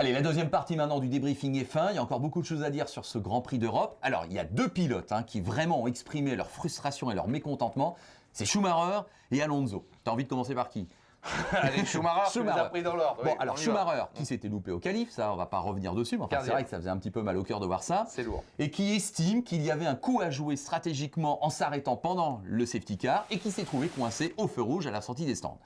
Allez, la deuxième partie maintenant du débriefing est fin. Il y a encore beaucoup de choses à dire sur ce Grand Prix d'Europe. Alors, il y a deux pilotes qui vraiment ont exprimé leur frustration et leur mécontentement. C'est Schumacher et Alonso. T'as envie de commencer par qui? Allez, Schumacher, tu les as pris dans l'ordre. Bon, oui, alors Schumacher, qui s'était loupé au qualif, ça, on va pas revenir dessus, mais enfin, c'est vrai que ça faisait un petit peu mal au cœur de voir ça. C'est lourd. Et qui estime qu'il y avait un coup à jouer stratégiquement en s'arrêtant pendant le safety car et qui s'est trouvé coincé au feu rouge à la sortie des stands.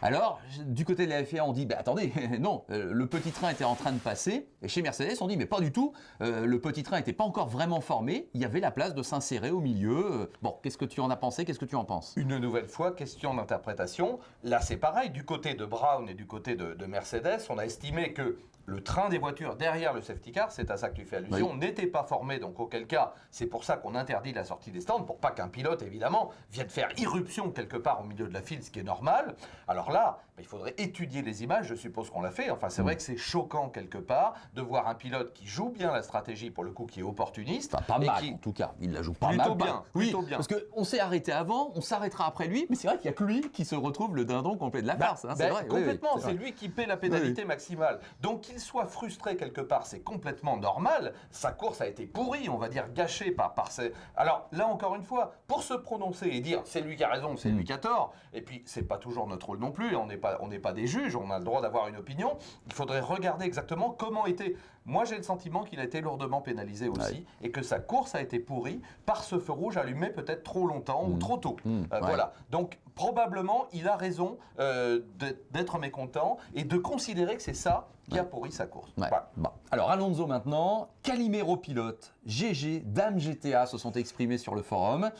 Alors, du côté de la FIA, on dit, attendez, non, le petit train était en train de passer, et chez Mercedes, on dit, mais pas du tout, le petit train n'était pas encore vraiment formé, il y avait la place de s'insérer au milieu. Bon, qu'est-ce que tu en as pensé, qu'est-ce que tu en penses? Une nouvelle fois, question d'interprétation. Là, c'est pareil, du côté de Brown et du côté de Mercedes, on a estimé que le train des voitures derrière le safety car, c'est à ça que tu fais allusion, n'était pas formé, donc auquel cas, c'est pour ça qu'on interdit la sortie des stands, pour pas qu'un pilote, évidemment, vienne faire irruption quelque part au milieu de la file, ce qui est normal. Alors là, il faudrait étudier les images, je suppose qu'on l'a fait. Enfin, c'est vrai que c'est choquant quelque part de voir un pilote qui joue bien la stratégie, pour le coup, qui est opportuniste. Enfin, pas mal, en tout cas. Il la joue pas plutôt mal. Bien, plutôt bien. Parce qu'on s'est arrêté avant, on s'arrêtera après lui, mais c'est vrai qu'il n'y a que lui qui se retrouve le dindon complet de la farce. C'est vrai. Complètement, oui, c'est lui qui paie la pénalité maximale. Donc qu'il soit frustré quelque part, c'est complètement normal. Sa course a été pourrie, on va dire gâchée par ses... Alors là, encore une fois, pour se prononcer et dire c'est lui qui a raison, c'est lui qui a tort, et puis c'est pas toujours notre rôle non plus, on n'est pas des juges, on a le droit d'avoir une opinion, il faudrait regarder exactement comment était... Moi, j'ai le sentiment qu'il a été lourdement pénalisé aussi, et que sa course a été pourrie par ce feu rouge allumé peut-être trop longtemps ou trop tôt. Voilà. Donc, probablement, il a raison d'être mécontent et de considérer que c'est ça qui a pourri sa course. Voilà. Bon. Alors, Alonso maintenant, Calimero pilote, GG, Dame GTA se sont exprimés sur le forum.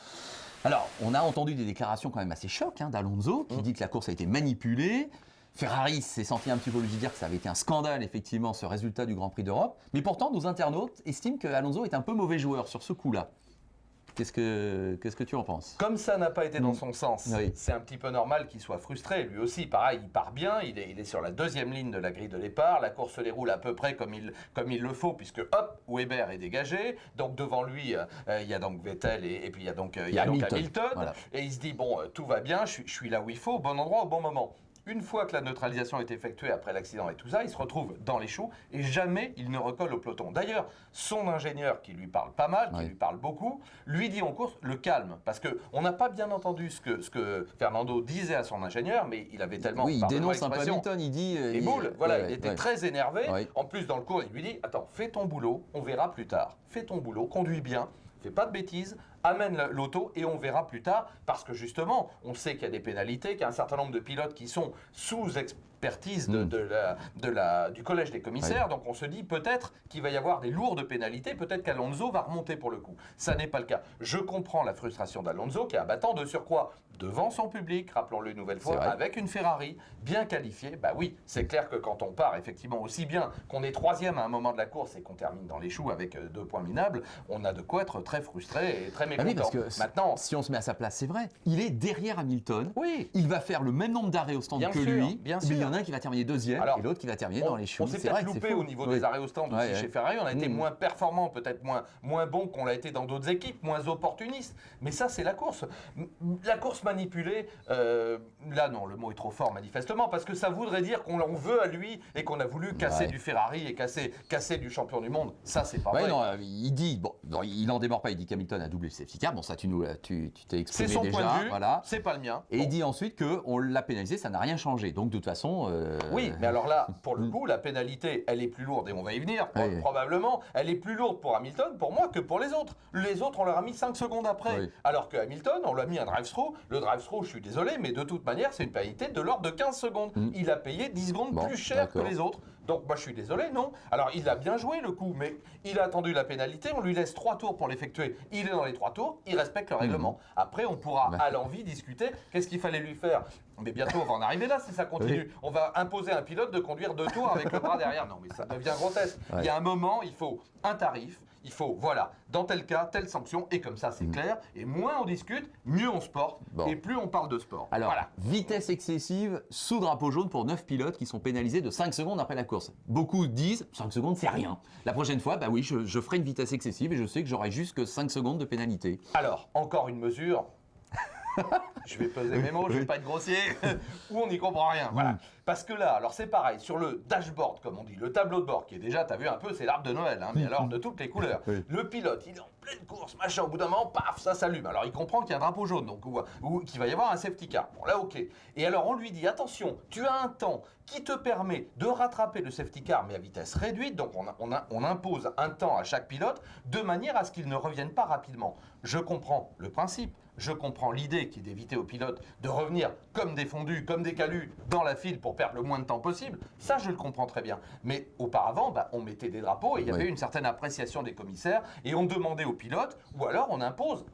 Alors, on a entendu des déclarations quand même assez chocs d'Alonso, qui dit que la course a été manipulée. Ferrari s'est senti un petit peu lui dire que ça avait été un scandale, effectivement, ce résultat du Grand Prix d'Europe. Mais pourtant, nos internautes estiment que Alonso est un peu mauvais joueur sur ce coup-là. Qu'est-ce que tu en penses? Comme ça n'a pas été dans son sens, c'est un petit peu normal qu'il soit frustré. Lui aussi, pareil, il part bien, il est sur la deuxième ligne de la grille de départ, la course se déroule à peu près comme il le faut, puisque hop, Weber est dégagé, donc devant lui, il y a donc Vettel et puis il y a donc Hamilton. Voilà. Et il se dit, bon, tout va bien, je suis là où il faut, au bon endroit, au bon moment. Une fois que la neutralisation est effectuée après l'accident et tout ça, il se retrouve dans les choux et jamais il ne recolle au peloton. D'ailleurs, son ingénieur, qui lui parle pas mal, qui lui parle beaucoup, lui dit en course le calme. Parce qu'on n'a pas bien entendu ce que Fernando disait à son ingénieur, mais il avait tellement... Oui, il dénonce un peu Hamilton, il dit... Et boule, voilà, il était très énervé. En plus, dans le cours, il lui dit, attends, fais ton boulot, on verra plus tard. Fais ton boulot, conduis bien. Fais pas de bêtises, amène l'auto et on verra plus tard, parce que justement, on sait qu'il y a des pénalités, qu'il y a un certain nombre de pilotes qui sont sous expertise du collège des commissaires, donc on se dit peut-être qu'il va y avoir des lourdes pénalités, peut-être qu'Alonso va remonter pour le coup. Ça n'est pas le cas. Je comprends la frustration d'Alonso, qui est abattant de surcroît devant son public, rappelons-le une nouvelle fois, avec une Ferrari bien qualifiée. Bah oui, c'est clair que quand on part, effectivement, aussi bien qu'on est troisième à un moment de la course et qu'on termine dans les choux avec 2 points minables, on a de quoi être très frustré et très mécontent. Oui, parce que maintenant, si on se met à sa place, c'est vrai, il est derrière Hamilton, il va faire le même nombre d'arrêts au stand que lui, mais il y en a un qui va terminer deuxième et l'autre qui va terminer dans les choux. On s'est peut-être loupé au niveau des arrêts au stand aussi chez Ferrari, on a été moins performant, peut-être moins bon qu'on l'a été dans d'autres équipes, moins opportuniste, mais ça c'est la course. La course manipulée, là non, le mot est trop fort manifestement, parce que ça voudrait dire qu'on veut à lui et qu'on a voulu casser du Ferrari et casser du champion du monde. Ça c'est pas vrai. Non, il dit, il n'en démord pas, il dit qu'Hamilton a doublé le safety car, bon ça tu t'es exprimé déjà. C'est son point de vue, c'est pas le mien. Et il dit ensuite qu'on l'a pénalisé, ça n'a rien changé, donc de toute façon... Oui, mais alors là, pour le coup, la pénalité, elle est plus lourde, et on va y venir, probablement, elle est plus lourde pour Hamilton, pour moi, que pour les autres. Les autres, on leur a mis 5 secondes après, alors que Hamilton, on lui a mis un drive-through. Le drive-through, je suis désolé, mais de toute manière, c'est une pénalité de l'ordre de 15 secondes. Il a payé 10 secondes plus cher que les autres. Donc, moi, je suis désolé, non. Alors, il a bien joué le coup, mais il a attendu la pénalité, on lui laisse 3 tours pour l'effectuer. Il est dans les 3 tours, il respecte le règlement. Après, on pourra, à l'envie, discuter qu'est-ce qu'il fallait lui faire. Mais bientôt, on va en arriver là si ça continue. On va imposer à un pilote de conduire 2 tours avec le bras derrière. Non, mais ça devient grotesque. Il y a un moment, il faut un tarif. Il faut, voilà, dans tel cas, telle sanction, et comme ça, c'est clair. Et moins on discute, mieux on se porte, et plus on parle de sport. Alors, vitesse excessive, sous drapeau jaune pour 9 pilotes qui sont pénalisés de 5 secondes après la course. Beaucoup disent, 5 secondes, c'est rien. La prochaine fois, bah oui, je ferai une vitesse excessive et je sais que j'aurai juste que 5 secondes de pénalité. Alors, encore une mesure... Je vais peser mes mots, je vais pas être grossier, où on n'y comprend rien. Voilà. Parce que là, alors c'est pareil, sur le dashboard, comme on dit, le tableau de bord, qui est déjà, t'as vu un peu, c'est l'arbre de Noël, hein, mais alors de toutes les couleurs. Le pilote, il est en pleine course, machin, au bout d'un moment, paf, ça s'allume. Alors il comprend qu'il y a un drapeau jaune, donc ou qu'il va y avoir un safety car. Bon là, ok. Et alors on lui dit, attention, tu as un temps qui te permet de rattraper le safety car, mais à vitesse réduite, donc on impose un temps à chaque pilote, de manière à ce qu'il ne revienne pas rapidement. Je comprends le principe. Je comprends l'idée qui est d'éviter aux pilotes de revenir comme des fondus, comme des calus dans la file pour perdre le moins de temps possible. Ça, je le comprends très bien. Mais auparavant, on mettait des drapeaux et il y avait une certaine appréciation des commissaires et on demandait aux pilotes, ou alors on impose,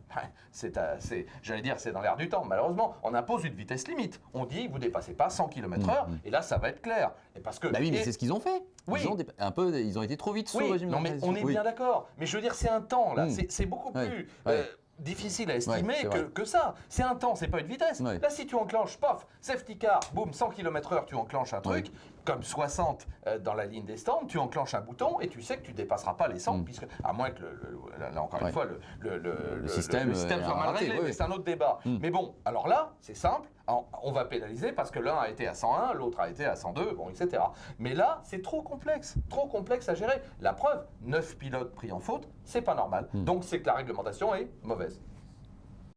j'allais dire c'est dans l'air du temps, malheureusement, on impose une vitesse limite. On dit, vous dépassez pas 100 km/h et là, ça va être clair. Et parce que, oui, mais c'est ce qu'ils ont fait. Oui. Ils ont été trop vite sous le régime. Non, mais on est bien d'accord. Mais je veux dire, c'est un temps, là. C'est beaucoup plus... difficile à estimer que ça. C'est un temps, c'est pas une vitesse. Là, si tu enclenches, paf, safety car, boum, 100 km/h, tu enclenches un truc, comme 60 dans la ligne des stands, tu enclenches un bouton et tu sais que tu dépasseras pas les 100, puisque, à moins que, là encore une fois, le système soit mal réglé, mais c'est un autre débat. Mais bon, alors là, c'est simple, on va pénaliser parce que l'un a été à 101, l'autre a été à 102, bon, etc. Mais là, c'est trop complexe à gérer. La preuve, 9 pilotes pris en faute, c'est pas normal. Donc c'est que la réglementation est mauvaise.